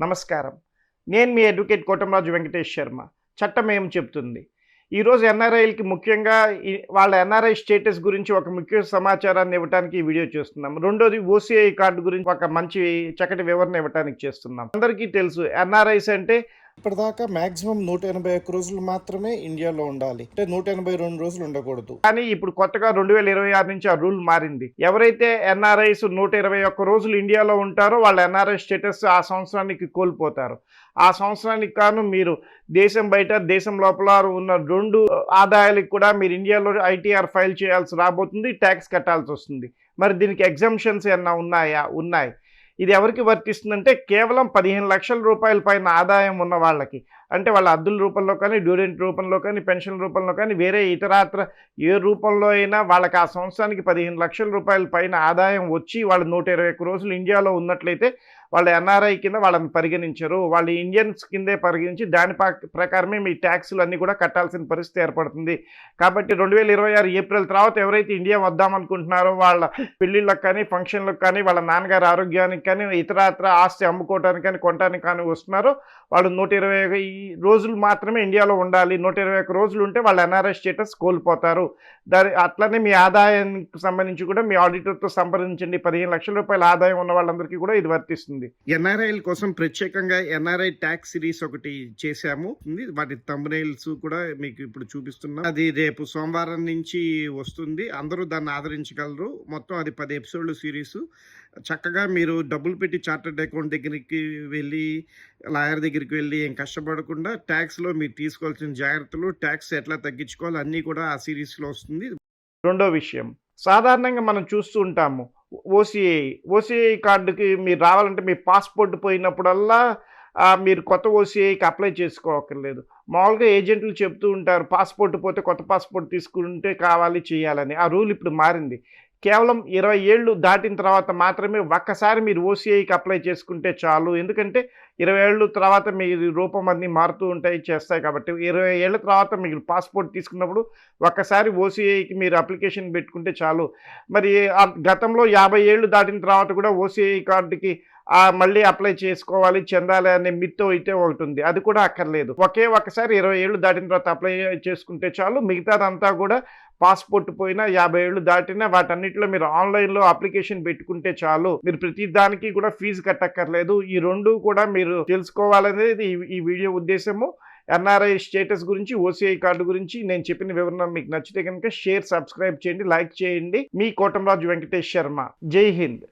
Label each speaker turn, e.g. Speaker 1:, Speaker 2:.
Speaker 1: నమస్కారం. నేను మీ అడ్వకేట్ కోటంరాజు వెంకటేష్ శర్మ. చట్టం ఏం చెప్తుంది? ఈరోజు ఎన్ఆర్ఐలకి ముఖ్యంగా వాళ్ళ ఎన్ఆర్ఐ స్టేటస్ గురించి ఒక ముఖ్య సమాచారాన్ని ఇవ్వటానికి ఈ వీడియో చేస్తున్నాం. రెండోది ఓసీఐ కార్డు గురించి ఒక మంచి చక్కటి వివరణ ఇవ్వటానికి చేస్తున్నాం. అందరికీ తెలుసు ఎన్ఆర్ఐస్ అంటే
Speaker 2: ఇప్పటిదాకా మాక్సిమం 181 రోజులు మాత్రమే ఇండియాలో ఉండాలి. అంటే 182 రోజులు ఉండకూడదు.
Speaker 1: కానీ ఇప్పుడు కొత్తగా 2026 నుంచి ఆ రూల్ మారింది. ఎవరైతే ఎన్ఆర్ఐస్ 121 రోజులు ఇండియాలో ఉంటారో వాళ్ళ ఎన్ఆర్ఐ స్టేటస్ ఆ సంవత్సరానికి కోల్పోతారు. ఆ సంవత్సరానికి కాను మీరు దేశం బయట దేశం లోపల ఉన్న 2 ఆదాయాలకు కూడా మీరు ఇండియాలో ఐటీఆర్ ఫైల్ చేయాల్సి రాబోతుంది, ట్యాక్స్ కట్టాల్సి వస్తుంది. మరి దీనికి ఎగ్జంప్షన్స్ ఏమన్నా ఉన్నాయా? ఉన్నాయి. ఇది ఎవరికి వర్తిస్తుందంటే కేవలం 15 లక్షల రూపాయల పైన ఆదాయం ఉన్న వాళ్ళకి. అంటే వాళ్ళ అద్దుల రూపంలో కానీ, డ్యూరెంట్ రూపంలో కానీ, పెన్షన్ రూపంలో కానీ, వేరే ఇతరాత్ర ఏ రూపంలో అయినా వాళ్ళకి ఆ సంవత్సరానికి 15 లక్షల రూపాయల పైన ఆదాయం వచ్చి వాళ్ళు 121 రోజులు ఇండియాలో ఉన్నట్లయితే వాళ్ళ ఎన్ఆర్ఐ కింద వాళ్ళని పరిగణించరు. వాళ్ళు ఇండియన్స్ కిందే పరిగణించి దాని ప్రకారమే మీ ట్యాక్సులు అన్నీ కూడా కట్టాల్సిన పరిస్థితి ఏర్పడుతుంది. కాబట్టి 2026 ఏప్రిల్ తర్వాత ఎవరైతే ఇండియా వద్దామనుకుంటున్నారో వాళ్ళ పెళ్ళిళ్ళకి కానీ, ఫంక్షన్లకు కానీ, వాళ్ళ నాన్నగారి ఆరోగ్యానికి కానీ, ఇతరాత్ర ఆస్తి అమ్ముకోవడానికి కానీ, కొనడానికి కానీ వస్తున్నారో వాళ్ళు 120 రోజులు మాత్రమే ఇండియాలో ఉండాలి. 121 రోజులు ఉంటే వాళ్ళ ఎన్ఆర్ఐ స్టేటస్ కోల్పోతారు. అట్లనే మీ ఆదాయానికి సంబంధించి కూడా మీ ఆడిటర్తో సంప్రదించండి. 15 లక్షల రూపాయల ఆదాయం ఉన్న వాళ్ళందరికీ కూడా ఇది వర్తిస్తుంది.
Speaker 2: ఎన్ఆర్ఐల కోసం ప్రత్యేకంగా ఎన్ఆర్ఐ ట్యాక్స్ సిరీస్ ఒకటి చేశాము. వాటి థంబ్నెయిల్స్ కూడా మీకు ఇప్పుడు చూపిస్తున్నాం. అది రేపు సోమవారం నుంచి వస్తుంది. అందరూ దాన్ని ఆదరించగలరు. మొత్తం అది 10 ఎపిసోడ్ల సిరీస్. చక్కగా మీరు డబ్బులు పెట్టి చార్టర్డ్ అకౌంట్ దగ్గరికి వెళ్ళి, లాయర్ దగ్గరికి వెళ్ళి ఏం కష్టపడకుండా ట్యాక్స్లో మీరు తీసుకోవాల్సిన జాగ్రత్తలు, ట్యాక్స్ ఎట్లా తగ్గించుకోవాలి అన్నీ కూడా ఆ సిరీస్లో వస్తుంది.
Speaker 1: రెండో విషయం, సాధారణంగా మనం చూస్తూ ఉంటాము ఓసీఐ కార్డుకి మీరు రావాలంటే మీ పాస్పోర్ట్ పోయినప్పుడల్లా మీరు కొత్త ఓసీఐకి అప్లై చేసుకోవక్కర్లేదు. మామూలుగా ఏజెంట్లు చెప్తూ ఉంటారు పాస్పోర్ట్ పోతే కొత్త పాస్పోర్ట్ తీసుకుంటే కావాలి చేయాలని. ఆ రూల్ ఇప్పుడు మారింది. కేవలం 20 ఏళ్ళు దాటిన తర్వాత మాత్రమే ఒక్కసారి మీరు ఓసీఐకి అప్లై చేసుకుంటే చాలు. ఎందుకంటే 20 ఏళ్ళు తర్వాత మీ రూపం అన్నీ మారుతూ ఉంటాయి, చేస్తాయి. కాబట్టి 20 ఏళ్ళ తర్వాత మీరు పాస్పోర్ట్ తీసుకున్నప్పుడు ఒక్కసారి ఓసీఐకి మీరు అప్లికేషన్ పెట్టుకుంటే చాలు. మరి గతంలో 50 ఏళ్ళు దాటిన తర్వాత కూడా ఓసీఐ కార్డుకి మళ్ళీ అప్లై చేసుకోవాలి, చెందాలి అనే మిత్తు అయితే ఒకటి ఉంది. అది కూడా అక్కర్లేదు. ఒక్కసారి 20 ఏళ్ళు దాటిన తర్వాత అప్లై చేసుకుంటే చాలు. మిగతాదంతా కూడా పాస్పోర్ట్ పోయినా 50 ఏళ్ళు దాటినా వాటన్నిటిలో మీరు ఆన్లైన్లో అప్లికేషన్ పెట్టుకుంటే చాలు. మీరు ప్రతి దానికి కూడా ఫీజు కట్టక్కర్లేదు. ఈ రెండు కూడా మీరు తెలుసుకోవాలనేది ఈ వీడియో ఉద్దేశము. ఎన్ఆర్ఐ స్టేటస్ గురించి, ఓసీఐ కార్డు గురించి నేను చెప్పిన వివరణ మీకు నచ్చితే కనుక షేర్, సబ్స్క్రైబ్ చేయండి, లైక్ చేయండి. మీ కోటంరాజు వెంకటేష్ శర్మ. జై హింద్.